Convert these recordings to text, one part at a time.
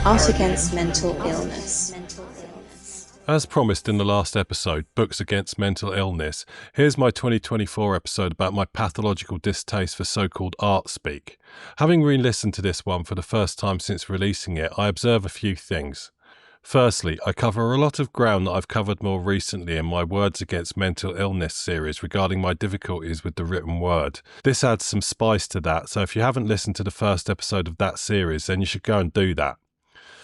Art Against Mental Illness. As promised in the last episode, Books Against Mental Illness, here's my 2024 episode about my pathological distaste for so-called art speak. Having re-listened to this one for the first time since releasing it, I observe a few things. Firstly, I cover a lot of ground that I've covered more recently in my Words Against Mental Illness series regarding my difficulties with the written word. This adds some spice to that, so if you haven't listened to the first episode of that series, then you should go and do that.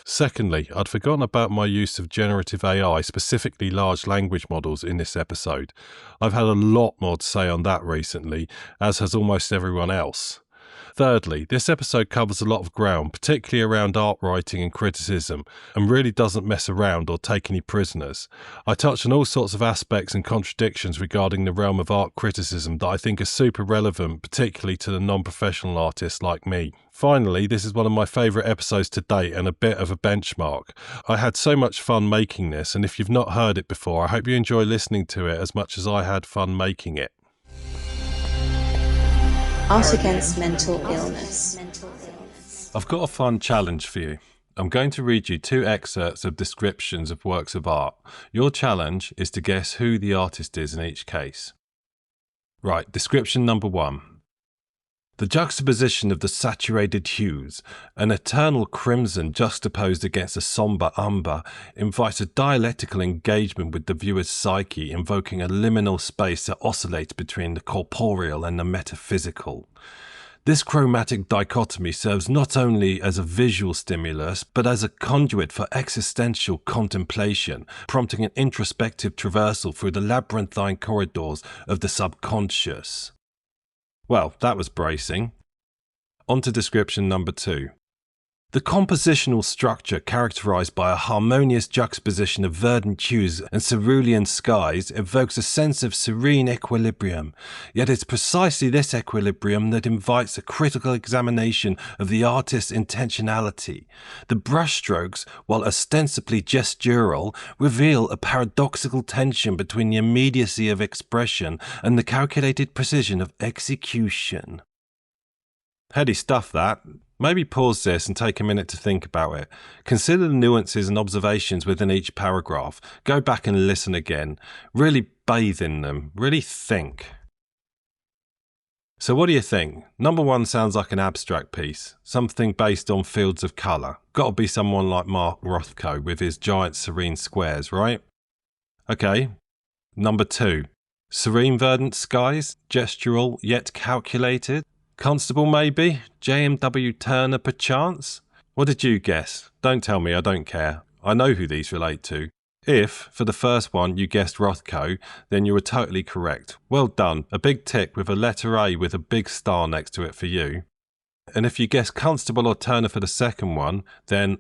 Secondly, I'd forgotten about my use of generative AI, specifically large language models, in this episode. I've had a lot more to say on that recently, as has almost everyone else. Thirdly, this episode covers a lot of ground, particularly around art writing and criticism, and really doesn't mess around or take any prisoners. I touch on all sorts of aspects and contradictions regarding the realm of art criticism that I think are super relevant, particularly to the non-professional artists like me. Finally, this is one of my favourite episodes to date and a bit of a benchmark. I had so much fun making this, and if you've not heard it before, I hope you enjoy listening to it as much as I had fun making it. Art Against Mental Illness. I've got a fun challenge for you. I'm going to read you two excerpts of descriptions of works of art. Your challenge is to guess who the artist is in each case. Right, description number 1. The juxtaposition of the saturated hues, an eternal crimson juxtaposed against a sombre umber, invites a dialectical engagement with the viewer's psyche, invoking a liminal space that oscillates between the corporeal and the metaphysical. This chromatic dichotomy serves not only as a visual stimulus, but as a conduit for existential contemplation, prompting an introspective traversal through the labyrinthine corridors of the subconscious. Well, that was bracing. On to description number 2. The compositional structure, characterized by a harmonious juxtaposition of verdant hues and cerulean skies, evokes a sense of serene equilibrium. Yet it's precisely this equilibrium that invites a critical examination of the artist's intentionality. The brushstrokes, while ostensibly gestural, reveal a paradoxical tension between the immediacy of expression and the calculated precision of execution. Heady stuff, that. Maybe pause this and take a minute to think about it. Consider the nuances and observations within each paragraph. Go back and listen again. Really bathe in them. Really think. So what do you think? Number 1 sounds like an abstract piece. Something based on fields of colour. Gotta be someone like Mark Rothko with his giant serene squares, right? Okay. Number 2. Serene verdant skies? Gestural yet calculated? Constable maybe? J.M.W. Turner perchance? What did you guess? Don't tell me, I don't care. I know who these relate to. If, for the first one, you guessed Rothko, then you were totally correct. Well done. A big tick with a letter A with a big star next to it for you. And if you guessed Constable or Turner for the second one, then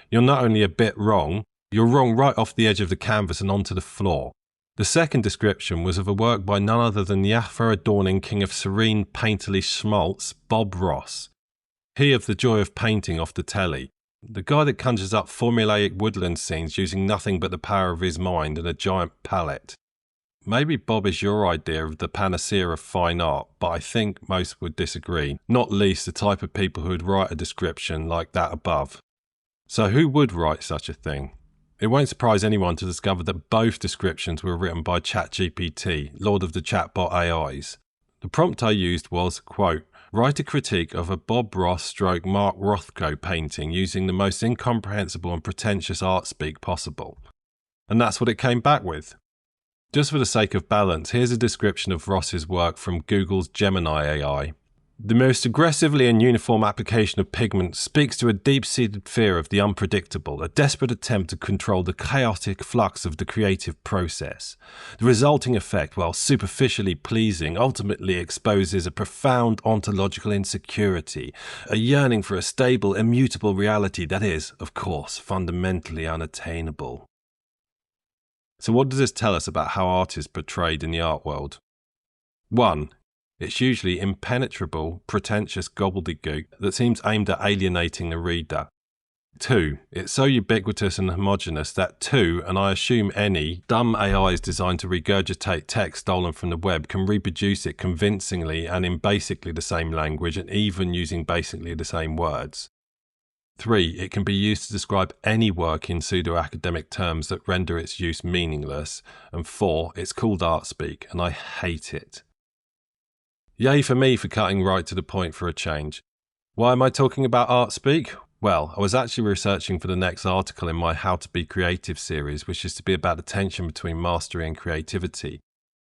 you're not only a bit wrong, you're wrong right off the edge of the canvas and onto the floor. The second description was of a work by none other than the afro-adorning king of serene, painterly schmaltz, Bob Ross. He of the joy of painting off the telly. The guy that conjures up formulaic woodland scenes using nothing but the power of his mind and a giant palette. Maybe Bob is your idea of the panacea of fine art, but I think most would disagree, not least the type of people who would write a description like that above. So who would write such a thing? It won't surprise anyone to discover that both descriptions were written by ChatGPT, lord of the chatbot AIs. The prompt I used was, quote, write a critique of a Bob Ross stroke Mark Rothko painting using the most incomprehensible and pretentious art speak possible. And that's what it came back with. Just for the sake of balance, here's a description of Ross's work from Google's Gemini AI. The most aggressively and uniform application of pigment speaks to a deep-seated fear of the unpredictable, a desperate attempt to control the chaotic flux of the creative process. The resulting effect, while superficially pleasing, ultimately exposes a profound ontological insecurity, a yearning for a stable, immutable reality that is, of course, fundamentally unattainable. So what does this tell us about how art is portrayed in the art world? 1. It's usually impenetrable, pretentious gobbledygook that seems aimed at alienating the reader. 2. It's so ubiquitous and homogeneous that and I assume any, dumb AIs designed to regurgitate text stolen from the web can reproduce it convincingly and in basically the same language and even using basically the same words. 3. It can be used to describe any work in pseudo-academic terms that render its use meaningless. And 4. It's called art speak, and I hate it. Yay for me for cutting right to the point for a change. Why am I talking about art speak? Well, I was actually researching for the next article in my How to Be Creative series, which is to be about the tension between mastery and creativity.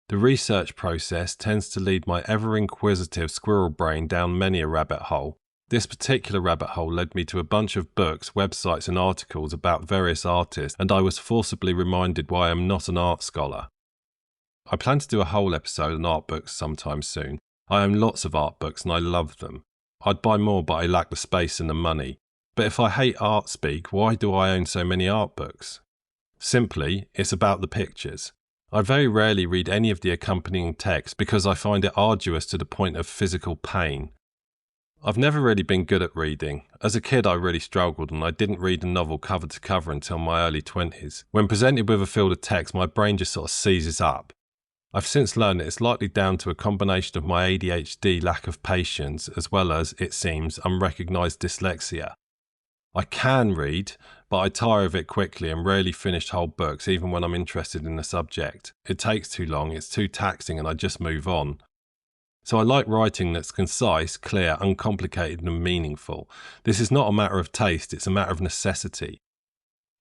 The research process tends to lead my ever-inquisitive squirrel brain down many a rabbit hole. This particular rabbit hole led me to a bunch of books, websites and articles about various artists, and I was forcibly reminded why I am not an art scholar. I plan to do a whole episode on art books sometime soon. I own lots of art books and I love them. I'd buy more, but I lack the space and the money. But if I hate art speak, why do I own so many art books? Simply, it's about the pictures. I very rarely read any of the accompanying text because I find it arduous to the point of physical pain. I've never really been good at reading. As a kid, I really struggled and I didn't read a novel cover to cover until my early 20s. When presented with a field of text, my brain just sort of seizes up. I've since learned that it's likely down to a combination of my ADHD lack of patience as well as, it seems, unrecognised dyslexia. I can read, but I tire of it quickly and rarely finish whole books even when I'm interested in the subject. It takes too long, it's too taxing and I just move on. So I like writing that's concise, clear, uncomplicated and meaningful. This is not a matter of taste, it's a matter of necessity.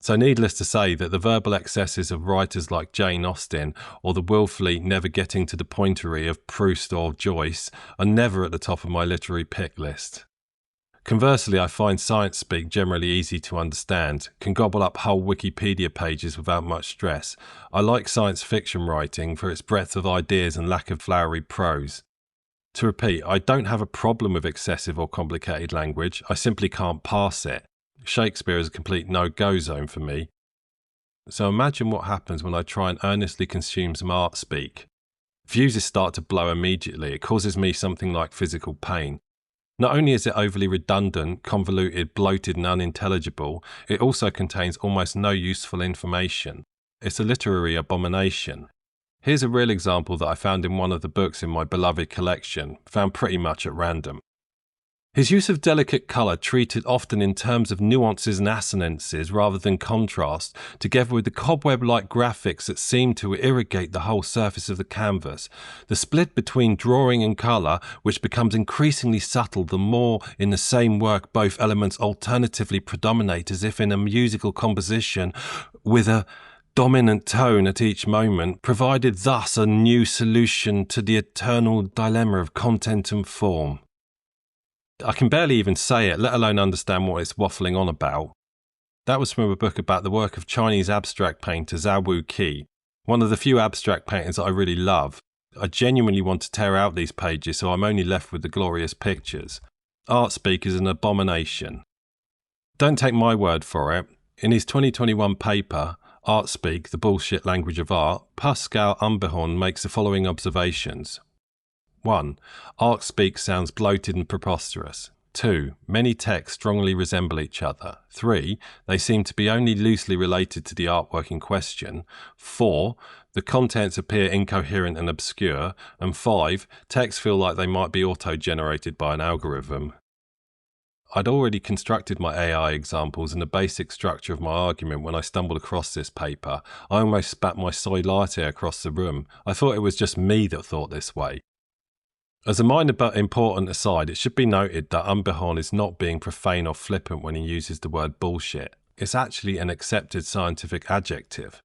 So needless to say that the verbal excesses of writers like Jane Austen or the willfully never getting to the pointery of Proust or Joyce are never at the top of my literary pick list. Conversely, I find science speak generally easy to understand, can gobble up whole Wikipedia pages without much stress. I like science fiction writing for its breadth of ideas and lack of flowery prose. To repeat, I don't have a problem with excessive or complicated language, I simply can't pass it. Shakespeare is a complete no-go zone for me. So imagine what happens when I try and earnestly consume some art speak. Fuses start to blow immediately, it causes me something like physical pain. Not only is it overly redundant, convoluted, bloated and unintelligible, it also contains almost no useful information. It's a literary abomination. Here's a real example that I found in one of the books in my beloved collection, found pretty much at random. His use of delicate colour, treated often in terms of nuances and assonances rather than contrast, together with the cobweb-like graphics that seem to irrigate the whole surface of the canvas, the split between drawing and colour, which becomes increasingly subtle the more in the same work both elements alternatively predominate as if in a musical composition, with a dominant tone at each moment, provided thus a new solution to the eternal dilemma of content and form. I can barely even say it, let alone understand what it's waffling on about. That was from a book about the work of Chinese abstract painter Zhao Wuqi, one of the few abstract painters that I really love. I genuinely want to tear out these pages, so I'm only left with the glorious pictures. Art speak is an abomination. Don't take my word for it. In his 2021 paper, Art Speak, the Bullshit Language of Art, Pascal Umbehorn makes the following observations. 1. Art speak sounds bloated and preposterous. 2. Many texts strongly resemble each other. 3. They seem to be only loosely related to the artwork in question. 4. The contents appear incoherent and obscure. And 5. Texts feel like they might be auto-generated by an algorithm. I'd already constructed my AI examples and the basic structure of my argument when I stumbled across this paper. I almost spat my soy latte across the room. I thought it was just me that thought this way. As a minor but important aside, it should be noted that Umbehorn is not being profane or flippant when he uses the word bullshit. It's actually an accepted scientific adjective.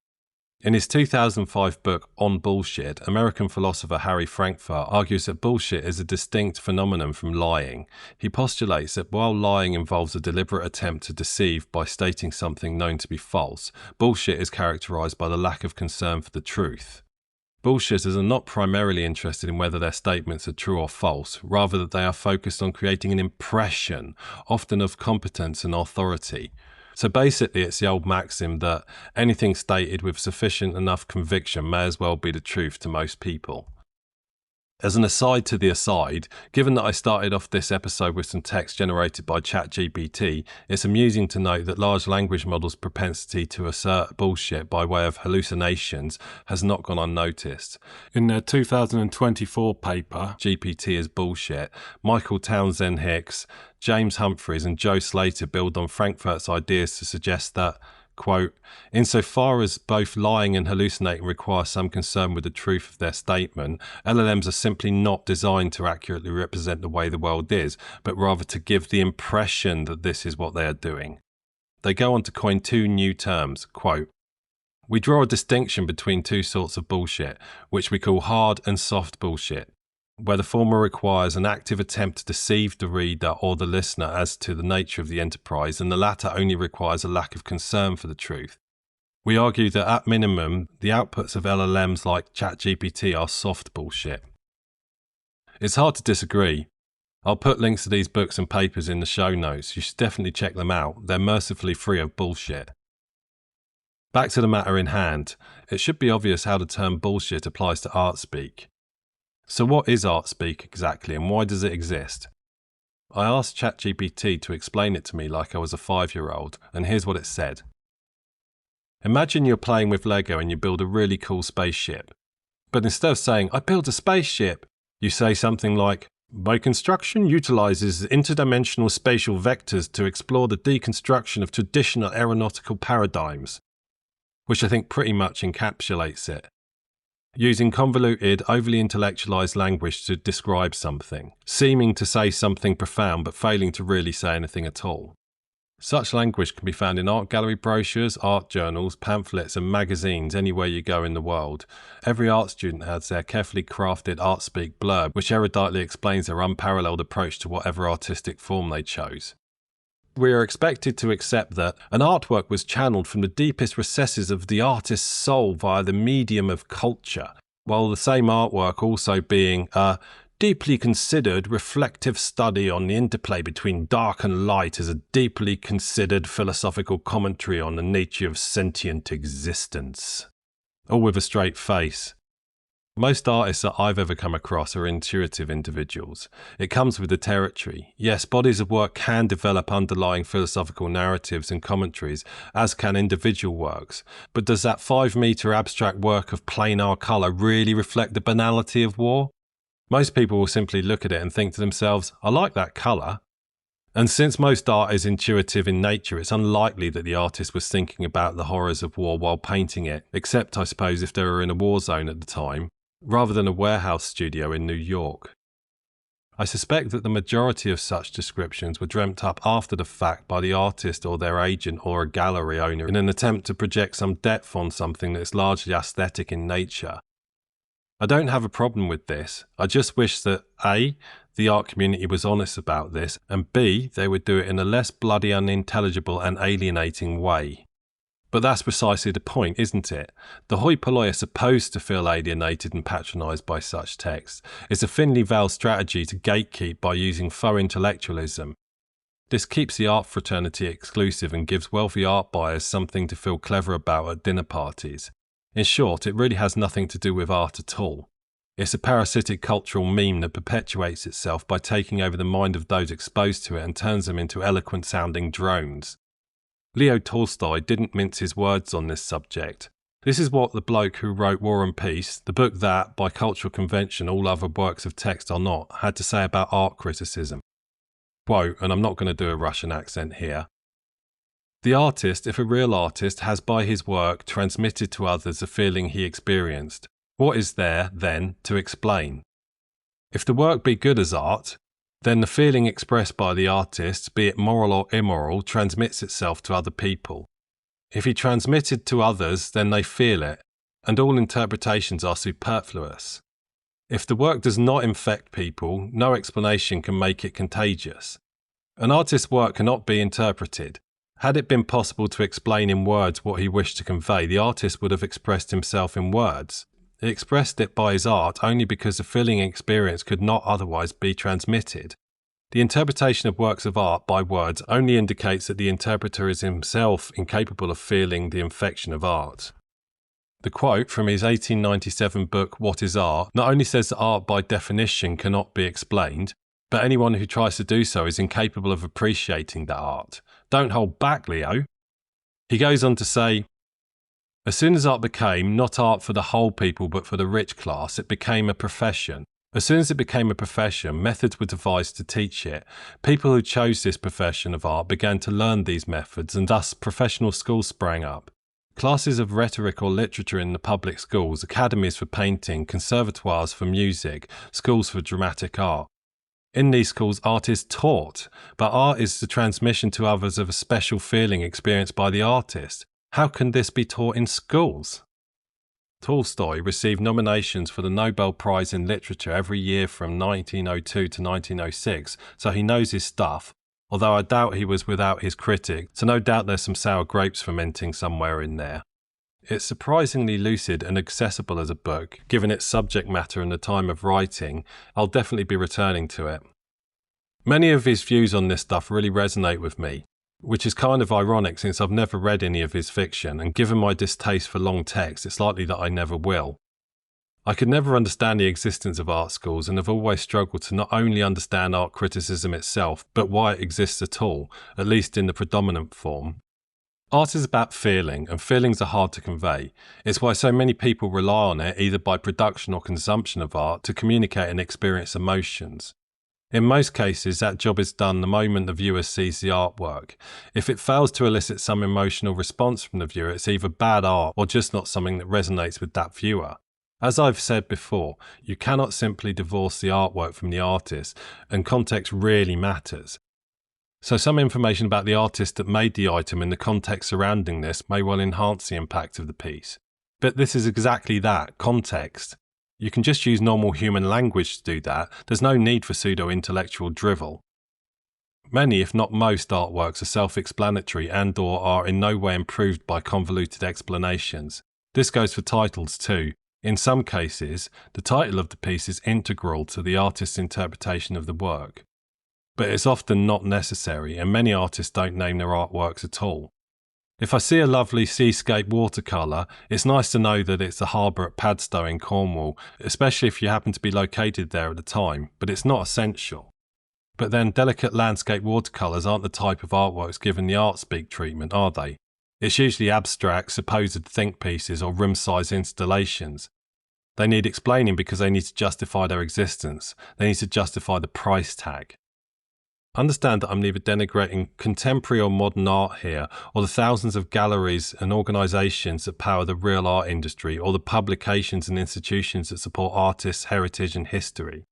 In his 2005 book On Bullshit, American philosopher Harry Frankfurt argues that bullshit is a distinct phenomenon from lying. He postulates that while lying involves a deliberate attempt to deceive by stating something known to be false, bullshit is characterized by the lack of concern for the truth. Bullshitters are not primarily interested in whether their statements are true or false, rather that they are focused on creating an impression, often of competence and authority. So basically it's the old maxim that anything stated with sufficient enough conviction may as well be the truth to most people. As an aside to the aside, given that I started off this episode with some text generated by ChatGPT, it's amusing to note that large language models' propensity to assert bullshit by way of hallucinations has not gone unnoticed. In their 2024 paper, GPT is Bullshit, Michael Townsend Hicks, James Humphreys and Joe Slater build on Frankfurt's ideas to suggest that, quote, insofar as both lying and hallucinating require some concern with the truth of their statement, LLMs are simply not designed to accurately represent the way the world is, but rather to give the impression that this is what they are doing. They go on to coin two new terms, quote, we draw a distinction between two sorts of bullshit, which we call hard and soft bullshit, where the former requires an active attempt to deceive the reader or the listener as to the nature of the enterprise, and the latter only requires a lack of concern for the truth. We argue that at minimum, the outputs of LLMs like ChatGPT are soft bullshit. It's hard to disagree. I'll put links to these books and papers in the show notes. You should definitely check them out. They're mercifully free of bullshit. Back to the matter in hand. It should be obvious how the term bullshit applies to art speak. So what is art speak exactly, and why does it exist? I asked ChatGPT to explain it to me like I was a 5-year-old, and here's what it said. Imagine you're playing with Lego and you build a really cool spaceship. But instead of saying, I built a spaceship, you say something like, my construction utilizes interdimensional spatial vectors to explore the deconstruction of traditional aeronautical paradigms, which I think pretty much encapsulates it. Using convoluted, overly intellectualized language to describe something, seeming to say something profound but failing to really say anything at all. Such language can be found in art gallery brochures, art journals, pamphlets and magazines anywhere you go in the world. Every art student has their carefully crafted art speak blurb which eruditely explains their unparalleled approach to whatever artistic form they chose. We are expected to accept that an artwork was channeled from the deepest recesses of the artist's soul via the medium of culture, while the same artwork also being a deeply considered reflective study on the interplay between dark and light as a deeply considered philosophical commentary on the nature of sentient existence. All with a straight face. Most artists that I've ever come across are intuitive individuals. It comes with the territory. Yes, bodies of work can develop underlying philosophical narratives and commentaries, as can individual works. But does that 5-meter abstract work of planar colour really reflect the banality of war? Most people will simply look at it and think to themselves, I like that colour. And since most art is intuitive in nature, it's unlikely that the artist was thinking about the horrors of war while painting it, except I suppose if they were in a war zone at the time, rather than a warehouse studio in New York. I suspect that the majority of such descriptions were dreamt up after the fact by the artist or their agent or a gallery owner in an attempt to project some depth on something that is largely aesthetic in nature. I don't have a problem with this. I just wish that A, the art community was honest about this, and B, they would do it in a less bloody unintelligible and alienating way. But that's precisely the point, isn't it? The hoi polloi are supposed to feel alienated and patronised by such texts. It's a thinly veiled strategy to gatekeep by using faux intellectualism. This keeps the art fraternity exclusive and gives wealthy art buyers something to feel clever about at dinner parties. In short, it really has nothing to do with art at all. It's a parasitic cultural meme that perpetuates itself by taking over the mind of those exposed to it and turns them into eloquent-sounding drones. Leo Tolstoy didn't mince his words on this subject. This is what the bloke who wrote War and Peace, the book that, by cultural convention, all other works of text are not, had to say about art criticism. Quote, and I'm not going to do a Russian accent here. The artist, if a real artist, has by his work transmitted to others a feeling he experienced. What is there, then, to explain? If the work be good as art, then the feeling expressed by the artist, be it moral or immoral, transmits itself to other people. If he transmitted to others, then they feel it, and all interpretations are superfluous. If the work does not infect people, no explanation can make it contagious. An artist's work cannot be interpreted. Had it been possible to explain in words what he wished to convey, the artist would have expressed himself in words. He expressed it by his art only because the feeling experience could not otherwise be transmitted. The interpretation of works of art by words only indicates that the interpreter is himself incapable of feeling the infection of art. The quote from his 1897 book What is Art not only says that art by definition cannot be explained, but anyone who tries to do so is incapable of appreciating that art. Don't hold back, Leo. He goes on to say, as soon as art became not art for the whole people but for the rich class, it became a profession. As soon as it became a profession, methods were devised to teach it. People who chose this profession of art began to learn these methods, and thus professional schools sprang up. Classes of rhetoric or literature in the public schools, academies for painting, conservatoires for music, schools for dramatic art. In these schools, art is taught, but art is the transmission to others of a special feeling experienced by the artist. How can this be taught in schools? Tolstoy received nominations for the Nobel Prize in Literature every year from 1902 to 1906, so he knows his stuff, although I doubt he was without his critic, so no doubt there's some sour grapes fermenting somewhere in there. It's surprisingly lucid and accessible as a book, given its subject matter and the time of writing. I'll definitely be returning to it. Many of his views on this stuff really resonate with me, which is kind of ironic since I've never read any of his fiction, and given my distaste for long text, it's likely that I never will. I could never understand the existence of art schools and have always struggled to not only understand art criticism itself, but why it exists at all, at least in the predominant form. Art is about feeling, and feelings are hard to convey. It's why so many people rely on it, either by production or consumption of art, to communicate and experience emotions. In most cases, that job is done the moment the viewer sees the artwork. If it fails to elicit some emotional response from the viewer, it's either bad art or just not something that resonates with that viewer. As I've said before, you cannot simply divorce the artwork from the artist, and context really matters. So some information about the artist that made the item and the context surrounding this may well enhance the impact of the piece. But this is exactly that, context. You can just use normal human language to do that. There's no need for pseudo-intellectual drivel. Many, if not most, artworks are self-explanatory and/or are in no way improved by convoluted explanations. This goes for titles too. In some cases, the title of the piece is integral to the artist's interpretation of the work. But it's often not necessary, and many artists don't name their artworks at all. If I see a lovely seascape watercolour, it's nice to know that it's the harbour at Padstow in Cornwall, especially if you happen to be located there at the time, but it's not essential. But then delicate landscape watercolours aren't the type of artworks given the art speak treatment, are they? It's usually abstract, supposed think pieces or room-size installations. They need explaining because they need to justify their existence. They need to justify the price tag. Understand that I'm neither denigrating contemporary or modern art here, or the thousands of galleries and organisations that power the real art industry, or the publications and institutions that support artists' heritage and history.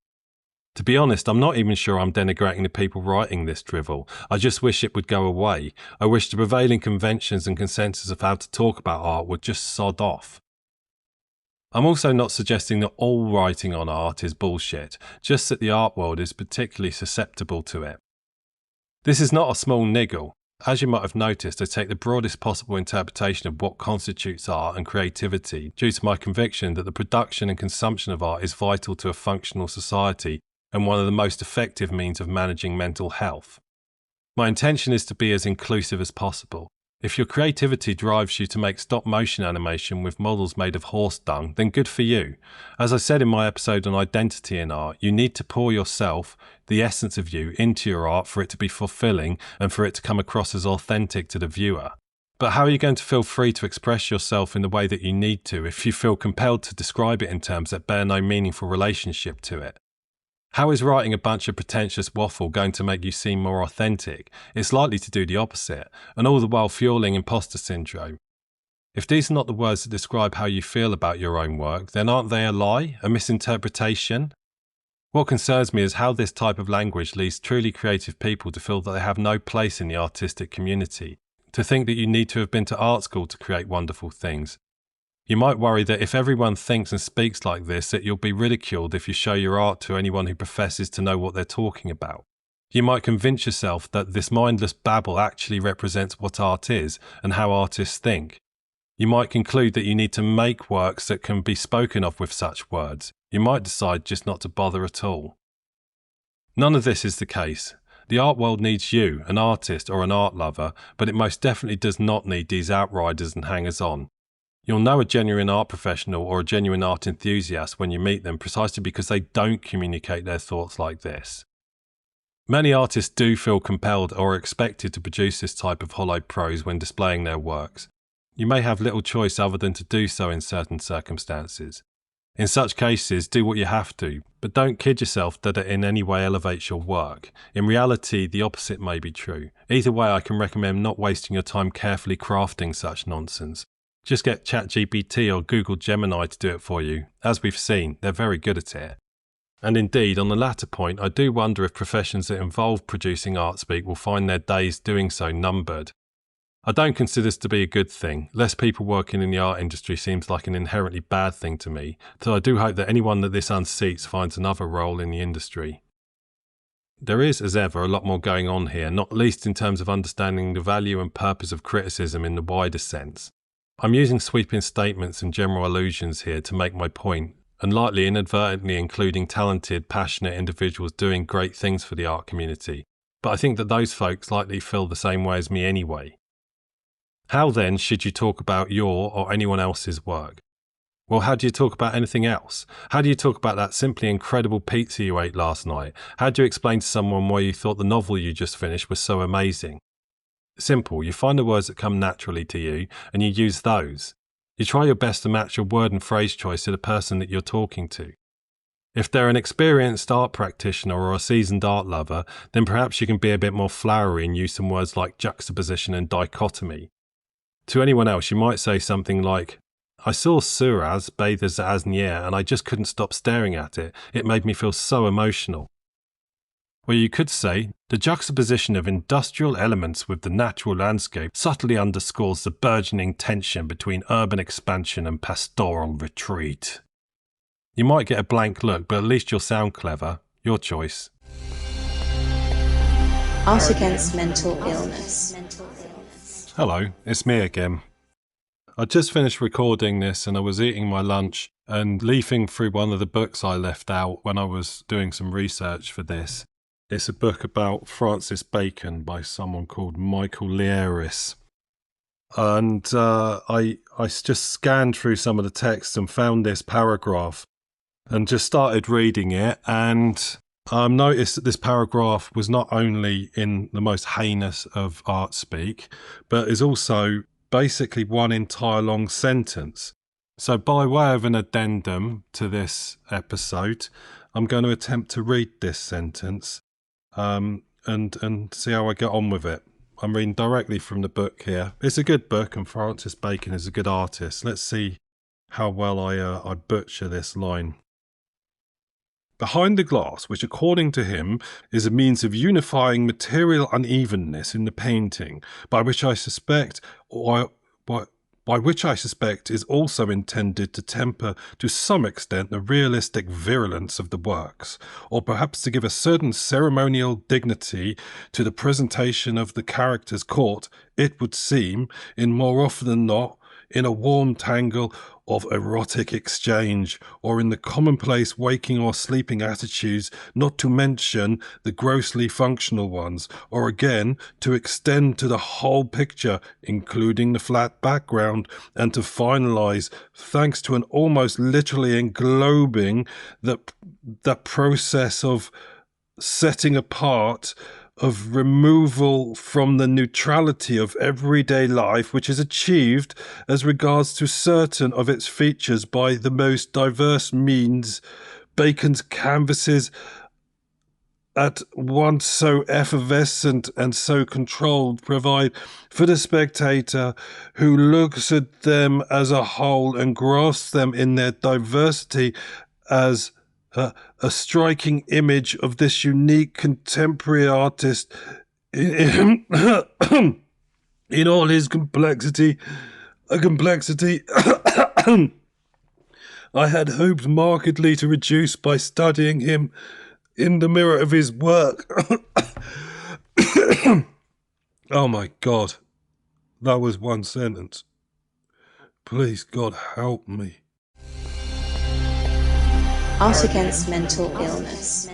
To be honest, I'm not even sure I'm denigrating the people writing this drivel. I just wish it would go away. I wish the prevailing conventions and consensus of how to talk about art would just sod off. I'm also not suggesting that all writing on art is bullshit, just that the art world is particularly susceptible to it. This is not a small niggle. As you might have noticed, I take the broadest possible interpretation of what constitutes art and creativity due to my conviction that the production and consumption of art is vital to a functional society and one of the most effective means of managing mental health. My intention is to be as inclusive as possible. If your creativity drives you to make stop-motion animation with models made of horse dung, then good for you. As I said in my episode on identity in art, you need to pour yourself, the essence of you, into your art for it to be fulfilling and for it to come across as authentic to the viewer. But how are you going to feel free to express yourself in the way that you need to if you feel compelled to describe it in terms that bear no meaningful relationship to it? How is writing a bunch of pretentious waffle going to make you seem more authentic? It's likely to do the opposite, and all the while fueling imposter syndrome. If these are not the words that describe how you feel about your own work, then aren't they a lie, a misinterpretation? What concerns me is how this type of language leads truly creative people to feel that they have no place in the artistic community, to think that you need to have been to art school to create wonderful things. You might worry that if everyone thinks and speaks like this, that you'll be ridiculed if you show your art to anyone who professes to know what they're talking about. You might convince yourself that this mindless babble actually represents what art is and how artists think. You might conclude that you need to make works that can be spoken of with such words. You might decide just not to bother at all. None of this is the case. The art world needs you, an artist or an art lover, but it most definitely does not need these outriders and hangers-on. You'll know a genuine art professional or a genuine art enthusiast when you meet them precisely because they don't communicate their thoughts like this. Many artists do feel compelled or are expected to produce this type of hollow prose when displaying their works. You may have little choice other than to do so in certain circumstances. In such cases, do what you have to, but don't kid yourself that it in any way elevates your work. In reality, the opposite may be true. Either way, I can recommend not wasting your time carefully crafting such nonsense. Just get ChatGPT or Google Gemini to do it for you. As we've seen, they're very good at it. And indeed, on the latter point, I do wonder if professions that involve producing art speak will find their days doing so numbered. I don't consider this to be a good thing. Less people working in the art industry seems like an inherently bad thing to me, so I do hope that anyone that this unseats finds another role in the industry. There is, as ever, a lot more going on here, not least in terms of understanding the value and purpose of criticism in the wider sense. I'm using sweeping statements and general allusions here to make my point, and likely inadvertently including talented, passionate individuals doing great things for the art community, but I think that those folks likely feel the same way as me anyway. How then should you talk about your or anyone else's work? Well, how do you talk about anything else? How do you talk about that simply incredible pizza you ate last night? How do you explain to someone why you thought the novel you just finished was so amazing? Simple, you find the words that come naturally to you and you use those. You try your best to match your word and phrase choice to the person that you're talking to. If they're an experienced art practitioner or a seasoned art lover, then perhaps you can be a bit more flowery and use some words like juxtaposition and dichotomy. To anyone else, you might say something like, I saw Suraz bathe as Asnier and I just couldn't stop staring at it. It made me feel so emotional. Or you could say, the juxtaposition of industrial elements with the natural landscape subtly underscores the burgeoning tension between urban expansion and pastoral retreat. You might get a blank look, but at least you'll sound clever. Your choice. Art against mental illness. Hello, it's me again. I just finished recording this and I was eating my lunch and leafing through one of the books I left out when I was doing some research for this. It's a book about Francis Bacon by someone called Michael Lierris. And I just scanned through some of the text and found this paragraph and just started reading it, and noticed that this paragraph was not only in the most heinous of art speak, but is also basically one entire long sentence. So by way of an addendum to this episode, I'm going to attempt to read this sentence and see how I get on with it. I'm reading directly from the book here. It's a good book and Francis Bacon is a good artist. Let's see how well I butcher this line. Behind the glass, which according to him is a means of unifying material unevenness in the painting, by which I suspect is also intended to temper to some extent the realistic virulence of the works, or perhaps to give a certain ceremonial dignity to the presentation of the characters caught, it would seem, in more often than not, in a warm tangle of erotic exchange, or in the commonplace waking or sleeping attitudes, not to mention the grossly functional ones, or again, to extend to the whole picture, including the flat background, and to finalize, thanks to an almost literally englobing, the process of setting apart, of removal from the neutrality of everyday life, which is achieved as regards to certain of its features by the most diverse means. Bacon's canvases, at once so effervescent and so controlled, provide for the spectator, who looks at them as a whole and grasps them in their diversity, as a striking image of this unique contemporary artist in all his complexity, a complexity I had hoped markedly to reduce by studying him in the mirror of his work. Oh my God, that was one sentence. Please God help me. Art against mental illness.